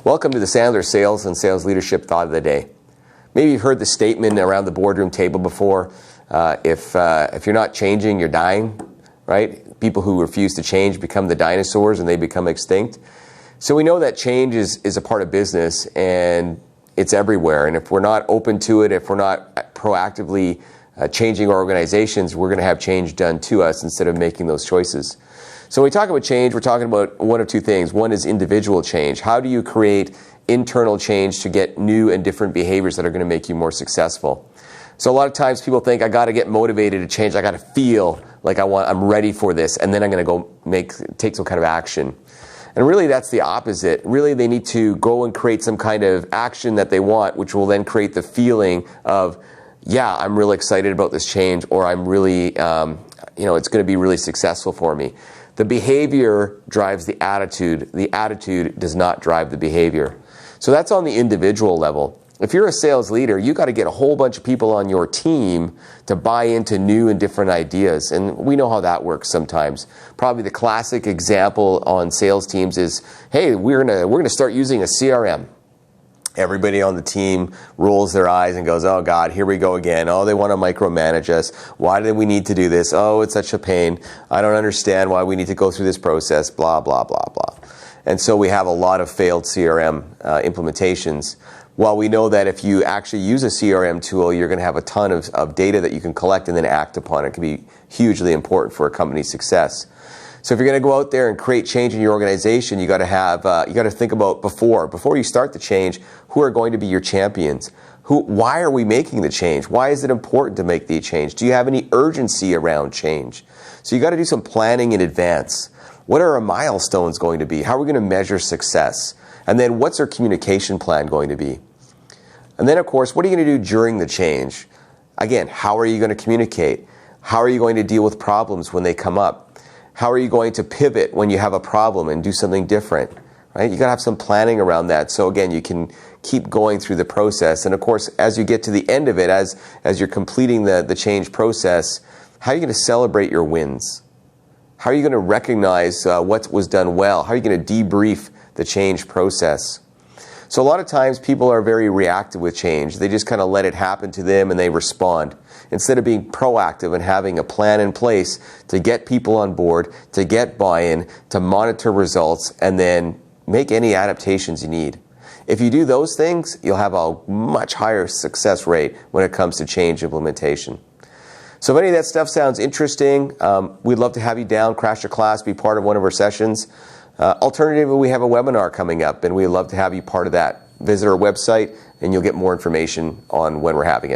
Welcome to the Sandler Sales and Sales Leadership Thought of the Day. Maybe you've heard the statement around the boardroom table before, if you're not changing, you're dying, right? People who refuse to change become the dinosaurs and they become extinct. So we know that change is a part of business and it's everywhere. And if we're not open to it, if we're not proactively changing our organizations, we're going to have change done to us instead of making those choices. So when we talk about change, we're talking about one of two things. One is individual change. How do you create internal change to get new and different behaviors that are going to make you more successful? So a lot of times people think, I got to get motivated to change. I got to feel like I'm ready for this, and then I'm going to go take some kind of action. And really that's the opposite. Really they need to go and create some kind of action that they want, which will then create the feeling of, yeah, I'm really excited about this change, or I'm really, it's going to be really successful for me. The behavior drives the attitude. The attitude does not drive the behavior. So that's on the individual level. If you're a sales leader, you got to get a whole bunch of people on your team to buy into new and different ideas. And we know how that works sometimes. Probably the classic example on sales teams is, hey, we're gonna start using a CRM. Everybody on the team rolls their eyes and goes, oh God, here we go again. Oh, they want to micromanage us. Why do we need to do this? Oh, it's such a pain. I don't understand why we need to go through this process, blah, blah, blah, blah. And so we have a lot of failed CRM implementations. While we know that if you actually use a CRM tool, you're going to have a ton of data that you can collect and then act upon. It can be hugely important for a company's success. So if you're going to go out there and create change in your organization, you got to think about before you start the change, who are going to be your champions? Why are we making the change? Why is it important to make the change? Do you have any urgency around change? So you got to do some planning in advance. What are our milestones going to be? How are we going to measure success? And then what's our communication plan going to be? And then of course, what are you going to do during the change? Again, how are you going to communicate? How are you going to deal with problems when they come up? How are you going to pivot when you have a problem and do something different? Right? You got to have some planning around that. So again, you can keep going through the process. And of course, as you get to the end of it, as you're completing the change process, how are you going to celebrate your wins? How are you going to recognize what was done well? How are you going to debrief the change process? So a lot of times people are very reactive with change. They just kind of let it happen to them and they respond. Instead of being proactive and having a plan in place to get people on board, to get buy-in, to monitor results, and then make any adaptations you need. If you do those things, you'll have a much higher success rate when it comes to change implementation. So if any of that stuff sounds interesting, we'd love to have you down, crash a class, be part of one of our sessions. Alternatively, we have a webinar coming up, and we'd love to have you part of that. Visit our website, and you'll get more information on when we're having it.